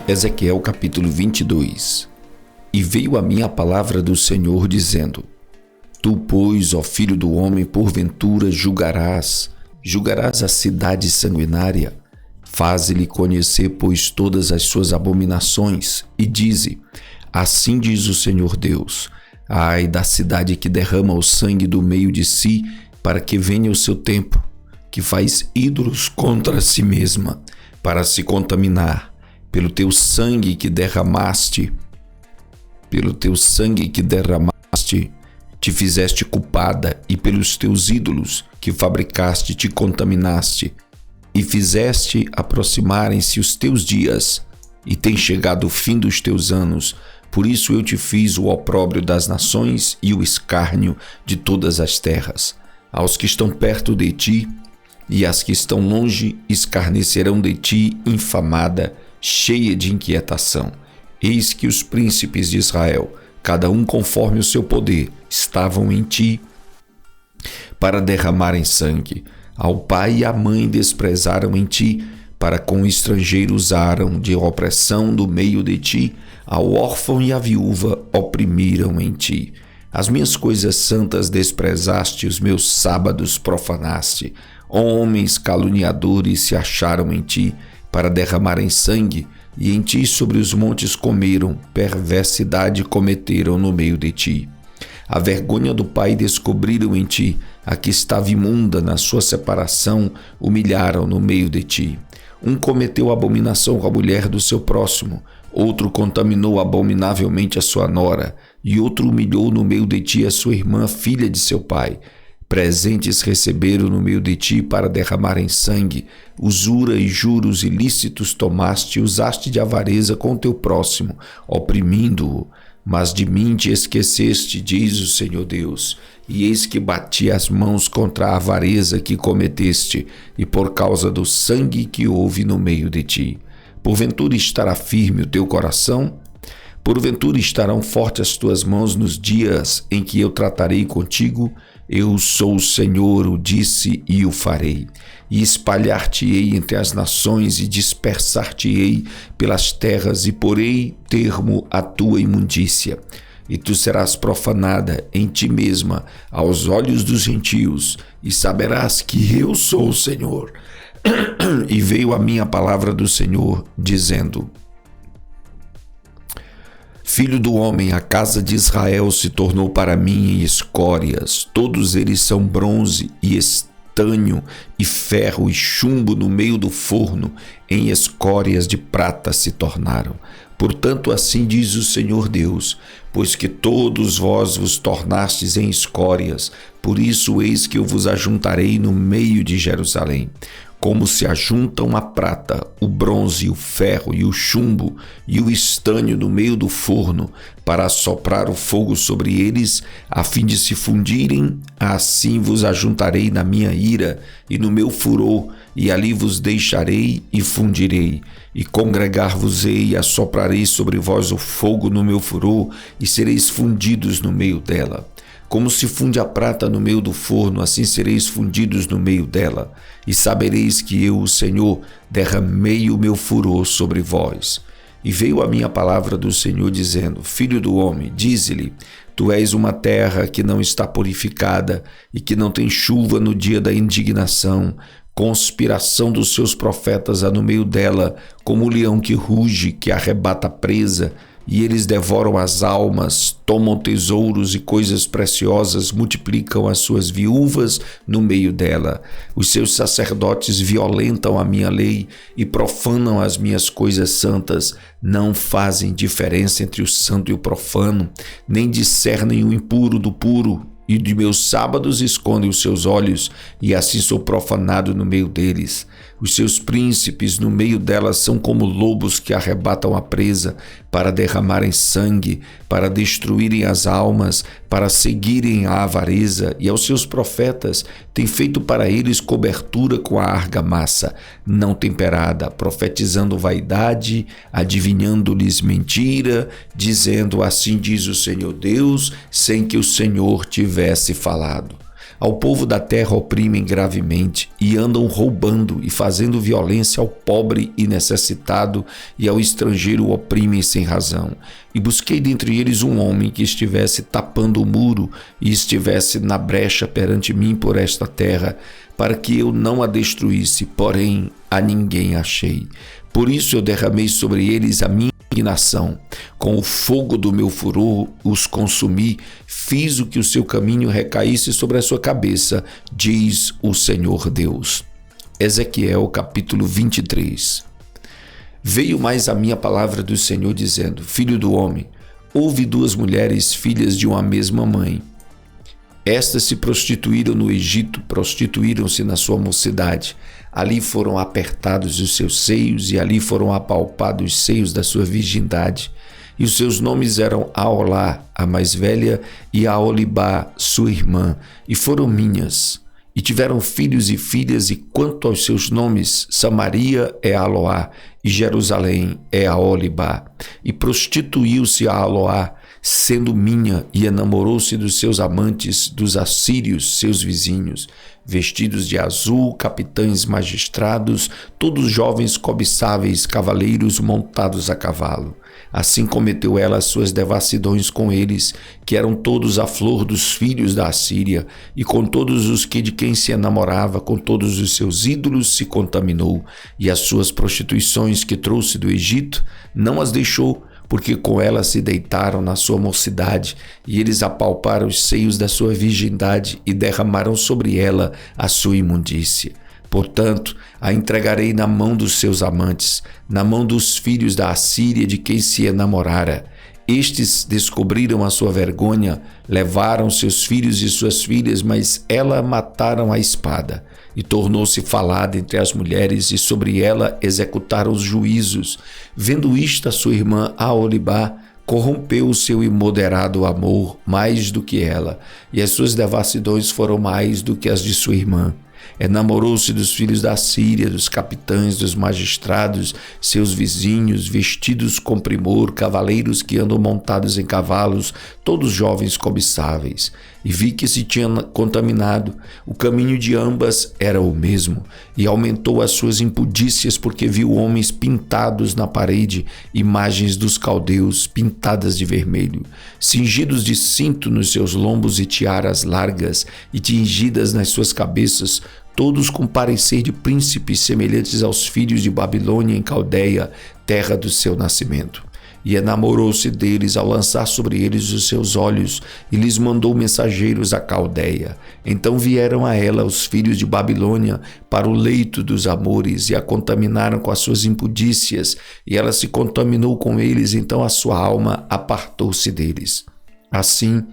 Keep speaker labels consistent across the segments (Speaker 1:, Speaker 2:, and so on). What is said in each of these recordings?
Speaker 1: Ezequiel capítulo 22. E veio a mim a palavra do Senhor, dizendo: Tu, pois, ó filho do homem, porventura julgarás a cidade sanguinária? Faze-lhe conhecer, pois, todas as suas abominações, e dize: Assim diz o Senhor Deus: Ai da cidade que derrama o sangue do meio de si, para que venha o seu tempo, que faz ídolos contra si mesma, para se contaminar. Pelo teu sangue que derramaste, te fizeste culpada, e pelos teus ídolos que fabricaste te contaminaste, e fizeste aproximarem-se os teus dias, e tem chegado o fim dos teus anos. Por isso eu te fiz o opróbrio das nações e o escárnio de todas as terras. Aos que estão perto de ti e as que estão longe escarnecerão de ti, infamada, cheia de inquietação. Eis que os príncipes de Israel, cada um conforme o seu poder, estavam em ti para derramarem sangue. Ao pai e à mãe desprezaram em ti, para com o estrangeiro usaram de opressão no meio de ti. Ao órfão e à viúva oprimiram em ti. As minhas coisas santas desprezaste, os meus sábados profanaste. Homens caluniadores se acharam em ti, para derramarem sangue, e em ti sobre os montes comeram, perversidade cometeram no meio de ti. A vergonha do pai descobriram em ti, a que estava imunda na sua separação, humilharam no meio de ti. Um cometeu abominação com a mulher do seu próximo, outro contaminou abominavelmente a sua nora, e outro humilhou no meio de ti a sua irmã, filha de seu pai. Presentes receberam no meio de ti para derramarem sangue, usura e juros ilícitos tomaste e usaste de avareza com teu próximo, oprimindo-o. Mas de mim te esqueceste, diz o Senhor Deus, e eis que bati as mãos contra a avareza que cometeste, e por causa do sangue que houve no meio de ti. Porventura estará firme o teu coração? Porventura estarão fortes as tuas mãos nos dias em que eu tratarei contigo? Eu sou o Senhor, o disse e o farei. E espalhar-te-ei entre as nações e dispersar-te-ei pelas terras e porei termo à tua imundícia. E tu serás profanada em ti mesma aos olhos dos gentios e saberás que eu sou o Senhor. E veio a mim a palavra do Senhor, dizendo: Filho do homem, a casa de Israel se tornou para mim em escórias. Todos eles são bronze e estanho e ferro e chumbo no meio do forno. Em escórias de prata se tornaram. Portanto, assim diz o Senhor Deus: pois que todos vós vos tornastes em escórias, por isso eis que eu vos ajuntarei no meio de Jerusalém. Como se ajuntam a prata, o bronze, o ferro e o chumbo e o estanho no meio do forno, para assoprar o fogo sobre eles, a fim de se fundirem, assim vos ajuntarei na minha ira e no meu furor, e ali vos deixarei e fundirei. E congregar-vos-ei e assoprarei sobre vós o fogo no meu furor, e sereis fundidos no meio dela. Como se funde a prata no meio do forno, assim sereis fundidos no meio dela. E sabereis que eu, o Senhor, derramei o meu furor sobre vós. E veio a mim a palavra do Senhor, dizendo: Filho do homem, dize-lhe: Tu és uma terra que não está purificada e que não tem chuva no dia da indignação. Conspiração dos seus profetas há no meio dela, como o leão que ruge, que arrebata a presa. E eles devoram as almas, tomam tesouros e coisas preciosas, multiplicam as suas viúvas no meio dela. Os seus sacerdotes violentam a minha lei e profanam as minhas coisas santas. Não fazem diferença entre o santo e o profano, nem discernem o impuro do puro. E de meus sábados escondem os seus olhos, e assim sou profanado no meio deles. Os seus príncipes no meio delas são como lobos que arrebatam a presa, para derramarem sangue, para destruírem as almas, para seguirem a avareza, e aos seus profetas tem feito para eles cobertura com a argamassa, não temperada, profetizando vaidade, adivinhando-lhes mentira, dizendo: assim diz o Senhor Deus, sem que o Senhor tivesse falado. Ao povo da terra oprimem gravemente e andam roubando e fazendo violência ao pobre e necessitado, e ao estrangeiro oprimem sem razão. E busquei dentre eles um homem que estivesse tapando o muro e estivesse na brecha perante mim por esta terra, para que eu não a destruísse, porém a ninguém achei. Por isso eu derramei sobre eles a minha indignação. Com o fogo do meu furor os consumi, fiz o que o seu caminho recaísse sobre a sua cabeça, diz o Senhor Deus. Ezequiel capítulo 23. Veio mais a minha palavra do Senhor dizendo: Filho do homem, houve duas mulheres filhas de uma mesma mãe. Estas se prostituíram no Egito, prostituíram-se na sua mocidade. Ali foram apertados os seus seios e ali foram apalpados os seios da sua virgindade. E os seus nomes eram Aolá, a mais velha, e Aolibá, sua irmã, e foram minhas. E tiveram filhos e filhas, e quanto aos seus nomes, Samaria é Aloá, e Jerusalém é Aolibá. E prostituiu-se a Aloá, sendo minha, e enamorou-se dos seus amantes, dos assírios, seus vizinhos, vestidos de azul, capitães magistrados, todos jovens cobiçáveis, cavaleiros montados a cavalo. Assim cometeu ela as suas devassidões com eles, que eram todos a flor dos filhos da Assíria, e com todos os que de quem se enamorava, com todos os seus ídolos se contaminou, e as suas prostituições que trouxe do Egito não as deixou, porque com ela se deitaram na sua mocidade, e eles apalparam os seios da sua virgindade e derramaram sobre ela a sua imundícia. Portanto, a entregarei na mão dos seus amantes, na mão dos filhos da Assíria de quem se enamorara. Estes descobriram a sua vergonha, levaram seus filhos e suas filhas, mas ela mataram à espada. E tornou-se falada entre as mulheres, e sobre ela executaram os juízos. Vendo isto, a sua irmã Aolibá corrompeu o seu imoderado amor mais do que ela, e as suas devassidões foram mais do que as de sua irmã. Enamorou-se dos filhos da Síria, dos capitães, dos magistrados, seus vizinhos, vestidos com primor, cavaleiros que andam montados em cavalos, todos jovens cobiçáveis. E vi que se tinha contaminado. O caminho de ambas era o mesmo, e aumentou as suas impudícias, porque viu homens pintados na parede, imagens dos caldeus pintadas de vermelho, cingidos de cinto nos seus lombos e tiaras largas, e tingidas nas suas cabeças, todos com parecer de príncipes, semelhantes aos filhos de Babilônia em Caldeia, terra do seu nascimento. E enamorou-se deles ao lançar sobre eles os seus olhos, e lhes mandou mensageiros à Caldeia. Então vieram a ela os filhos de Babilônia para o leito dos amores, e a contaminaram com as suas impudícias, e ela se contaminou com eles, então a sua alma apartou-se deles. Assim,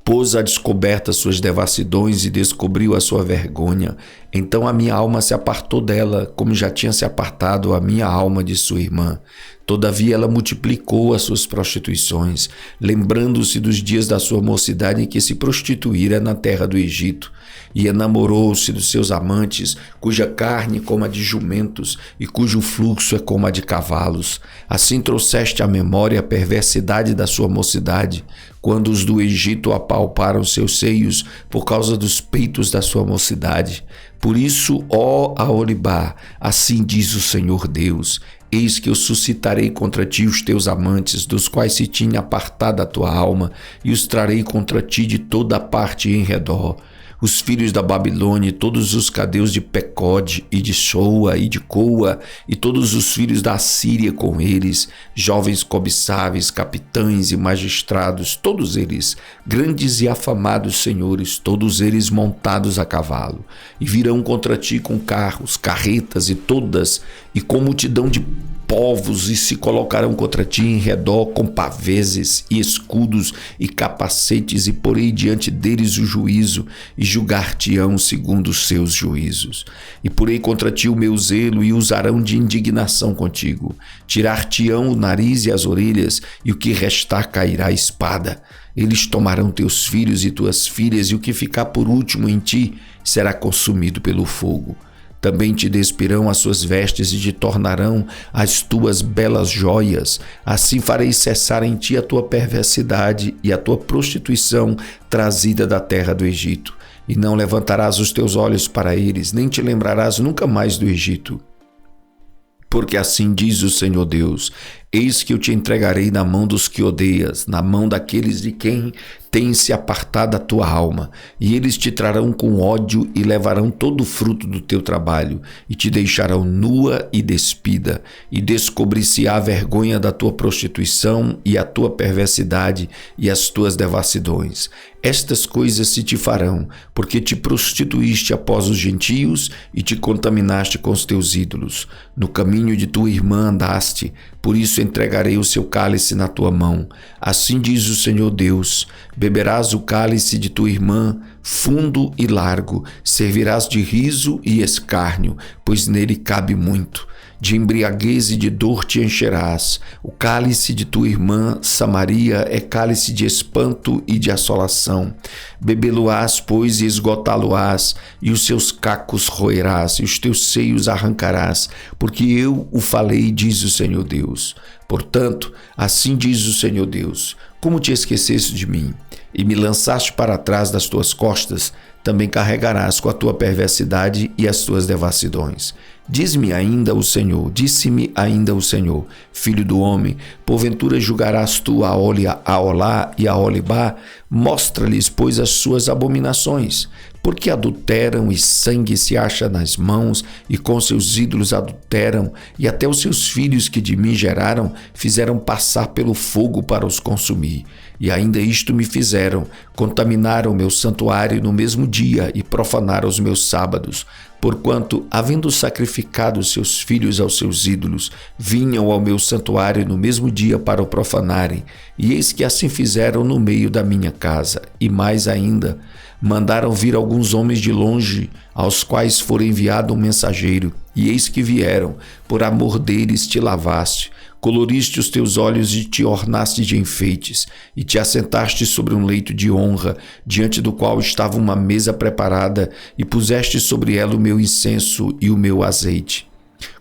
Speaker 1: pôs à descoberta suas devassidões e descobriu a sua vergonha. Então a minha alma se apartou dela, como já tinha se apartado a minha alma de sua irmã. Todavia ela multiplicou as suas prostituições, lembrando-se dos dias da sua mocidade em que se prostituíra na terra do Egito. E enamorou-se dos seus amantes, cuja carne é como a de jumentos e cujo fluxo é como a de cavalos. Assim trouxeste à memória a perversidade da sua mocidade, quando os do Egito apalparam seus seios por causa dos peitos da sua mocidade. Por isso, ó Aolibá, assim diz o Senhor Deus: eis que eu suscitarei contra ti os teus amantes, dos quais se tinha apartado a tua alma, e os trarei contra ti de toda a parte em redor. Os filhos da Babilônia, todos os cadeus de Pecode, e de Shoa, e de Coa, e todos os filhos da Assíria com eles, jovens cobiçáveis, capitães e magistrados, todos eles, grandes e afamados senhores, todos eles montados a cavalo. E virão contra ti com carros, carretas e com multidão de povos, e se colocarão contra ti em redor com paveses e escudos e capacetes, e porei diante deles o juízo, e julgar-te-ão segundo os seus juízos. E porei contra ti o meu zelo, e usarão de indignação contigo. Tirar-te-ão o nariz e as orelhas, e o que restar cairá a espada. Eles tomarão teus filhos e tuas filhas, e o que ficar por último em ti será consumido pelo fogo. Também te despirão as suas vestes e te tornarão as tuas belas joias. Assim farei cessar em ti a tua perversidade e a tua prostituição trazida da terra do Egito. E não levantarás os teus olhos para eles, nem te lembrarás nunca mais do Egito. Porque assim diz o Senhor Deus: eis que eu te entregarei na mão dos que odeias, na mão daqueles de quem tem se apartado a tua alma, e eles te trarão com ódio e levarão todo o fruto do teu trabalho, e te deixarão nua e despida, e descobrir-se-á a vergonha da tua prostituição e a tua perversidade e as tuas devassidões. Estas coisas se te farão, porque te prostituíste após os gentios e te contaminaste com os teus ídolos. No caminho de tua irmã andaste, por isso entregarei o seu cálice na tua mão. Assim diz o Senhor Deus: beberás o cálice de tua irmã, fundo e largo, servirás de riso e escárnio, pois nele cabe muito. De embriaguez e de dor te encherás. O cálice de tua irmã Samaria é cálice de espanto e de assolação. Bebê-lo-ás, pois, e esgotá-lo-ás, e os seus cacos roerás, e os teus seios arrancarás, porque eu o falei, diz o Senhor Deus. Portanto, assim diz o Senhor Deus: como te esqueceste de mim, e me lançaste para trás das tuas costas, também carregarás com a tua perversidade e as tuas devassidões. Disse-me ainda o Senhor, filho do homem, porventura julgarás tu a Olá e a Olibá? Mostra-lhes, pois, as suas abominações, porque adulteram e sangue se acha nas mãos, e com seus ídolos adulteram, e até os seus filhos que de mim geraram fizeram passar pelo fogo para os consumir. E ainda isto me fizeram: contaminaram o meu santuário no mesmo dia e profanaram os meus sábados. Porquanto, havendo sacrificado seus filhos aos seus ídolos, vinham ao meu santuário no mesmo dia para o profanarem. E eis que assim fizeram no meio da minha casa. E mais ainda, mandaram vir alguns homens de longe, aos quais for enviado um mensageiro. E eis que vieram, por amor deles te lavaste, coloriste os teus olhos e te ornaste de enfeites, e te assentaste sobre um leito de honra, diante do qual estava uma mesa preparada, e puseste sobre ela o meu incenso e o meu azeite.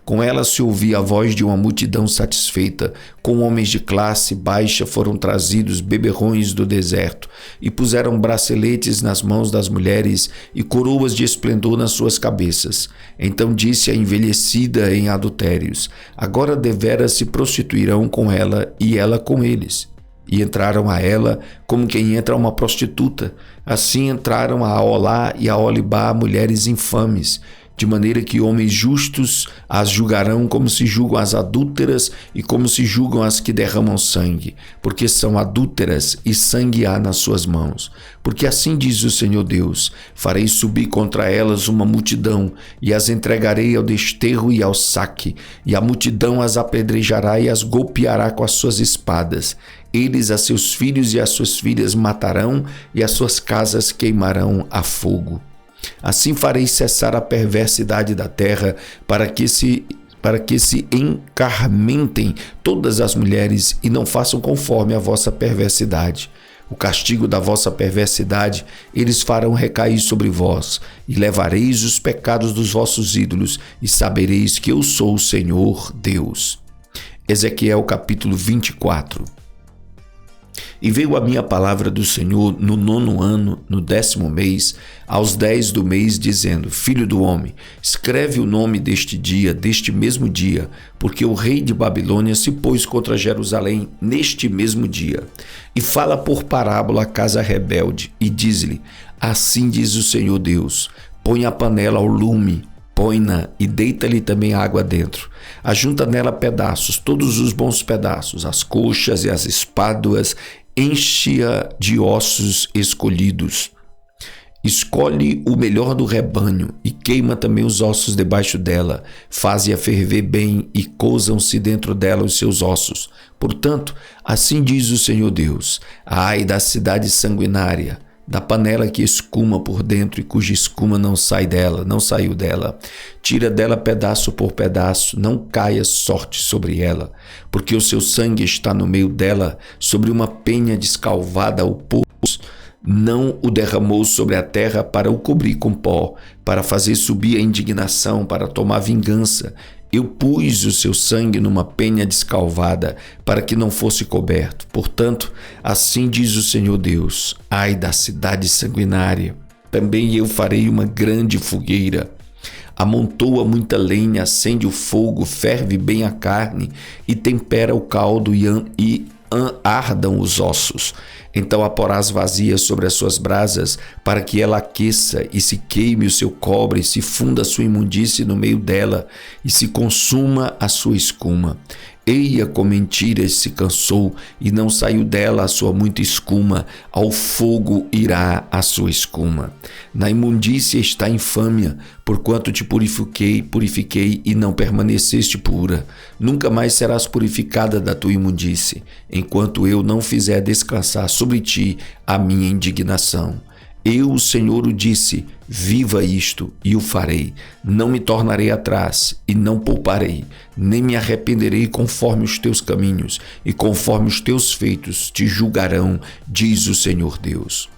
Speaker 1: Com ela se ouvia a voz de uma multidão satisfeita. Com homens de classe baixa foram trazidos beberrões do deserto, e puseram braceletes nas mãos das mulheres e coroas de esplendor nas suas cabeças. Então disse a envelhecida em adultérios: agora deveras se prostituirão com ela e ela com eles. E entraram a ela como quem entra a uma prostituta. Assim entraram a Olá e a Olibá, mulheres infames, de maneira que homens justos as julgarão como se julgam as adúlteras e como se julgam as que derramam sangue, porque são adúlteras e sangue há nas suas mãos. Porque assim diz o Senhor Deus: farei subir contra elas uma multidão, e as entregarei ao desterro e ao saque, e a multidão as apedrejará e as golpeará com as suas espadas. Eles a seus filhos e as suas filhas matarão, e as suas casas queimarão a fogo. Assim farei cessar a perversidade da terra, para que se encarmentem todas as mulheres e não façam conforme a vossa perversidade. O castigo da vossa perversidade eles farão recair sobre vós, e levareis os pecados dos vossos ídolos, e sabereis que eu sou o Senhor Deus. Ezequiel capítulo 24. E veio a minha palavra do Senhor no 9º ano, no 10º mês, aos 10 do mês, dizendo: Filho do homem, escreve o nome deste dia, deste mesmo dia, porque o rei de Babilônia se pôs contra Jerusalém neste mesmo dia. E fala por parábola a casa rebelde, e diz-lhe: assim diz o Senhor Deus: põe a panela ao lume, põe-na e deita-lhe também água dentro. Ajunta nela pedaços, todos os bons pedaços, as coxas e as espáduas, enche-a de ossos escolhidos. Escolhe o melhor do rebanho e queima também os ossos debaixo dela. Faze-a ferver bem e cozam-se dentro dela os seus ossos. Portanto, assim diz o Senhor Deus: ai da cidade sanguinária, da panela que escuma por dentro e cuja escuma não saiu dela. Tira dela pedaço por pedaço, não caia sorte sobre ela, porque o seu sangue está no meio dela, sobre uma penha descalvada ao poço. não o derramou sobre a terra para o cobrir com pó, para fazer subir a indignação, para tomar vingança. Eu pus o seu sangue numa penha descalvada, para que não fosse coberto. Portanto, assim diz o Senhor Deus: ai da cidade sanguinária! Também eu farei uma grande fogueira. Amontoa muita lenha, acende o fogo, ferve bem a carne e tempera o caldo e ardam os ossos. Então a porás vazia sobre as suas brasas, para que ela aqueça e se queime o seu cobre, e se funda a sua imundície no meio dela, e se consuma a sua escuma. Eia, com mentiras se cansou, e não saiu dela a sua muita escuma, ao fogo irá a sua escuma. Na imundícia está a infâmia, porquanto te purifiquei e não permaneceste pura. Nunca mais serás purificada da tua imundície, enquanto eu não fizer descansar sobre ti a minha indignação. Eu, o Senhor, o disse: viva isto, e o farei. Não me tornarei atrás, e não pouparei, nem me arrependerei conforme os teus caminhos, e conforme os teus feitos te julgarão, diz o Senhor Deus.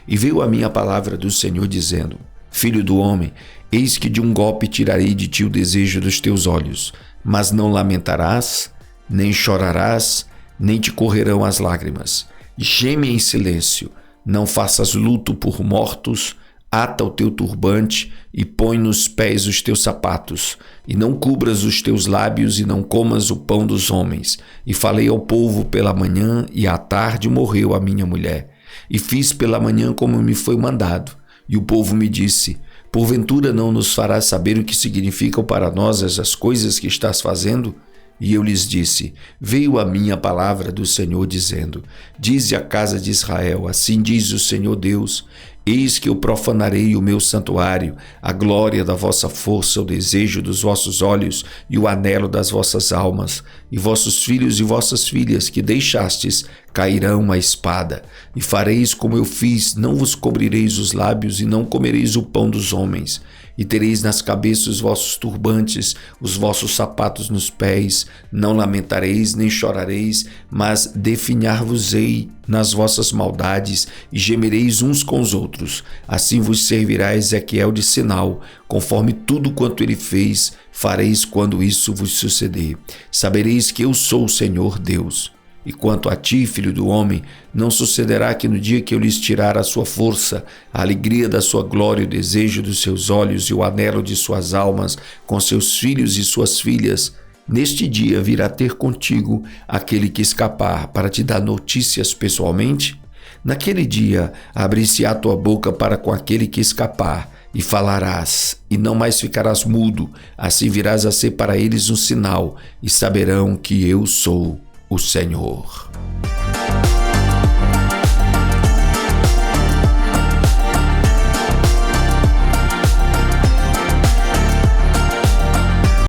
Speaker 1: E veio a mim a palavra do Senhor, dizendo: filho do homem, eis que de um golpe tirarei de ti o desejo dos teus olhos, mas não lamentarás, nem chorarás, nem te correrão as lágrimas. Geme em silêncio. Não faças luto por mortos, ata o teu turbante e põe nos pés os teus sapatos, e não cubras os teus lábios e não comas o pão dos homens. E falei ao povo pela manhã, e à tarde morreu a minha mulher. E fiz pela manhã como me foi mandado. E o povo me disse: porventura não nos farás saber o que significam para nós essas coisas que estás fazendo? E eu lhes disse: veio a mim a palavra do Senhor, dizendo: dize à casa de Israel, assim diz o Senhor Deus: eis que eu profanarei o meu santuário, a glória da vossa força, o desejo dos vossos olhos e o anelo das vossas almas. E vossos filhos e vossas filhas que deixastes cairão à espada. E fareis como eu fiz: não vos cobrireis os lábios e não comereis o pão dos homens. E tereis nas cabeças os vossos turbantes, os vossos sapatos nos pés. Não lamentareis nem chorareis, mas definhar-vos-ei nas vossas maldades, e gemereis uns com os outros. Assim vos servirá Ezequiel de sinal, conforme tudo quanto ele fez, fareis quando isso vos suceder. Sabereis que eu sou o Senhor Deus. E quanto a ti, filho do homem, não sucederá que no dia que eu lhes tirar a sua força, a alegria da sua glória, o desejo dos seus olhos e o anelo de suas almas, com seus filhos e suas filhas, neste dia virá ter contigo aquele que escapar, para te dar notícias pessoalmente? Naquele dia abrir-se-á tua boca para com aquele que escapar, e falarás, e não mais ficarás mudo. Assim virás a ser para eles um sinal, e saberão que eu sou o Senhor.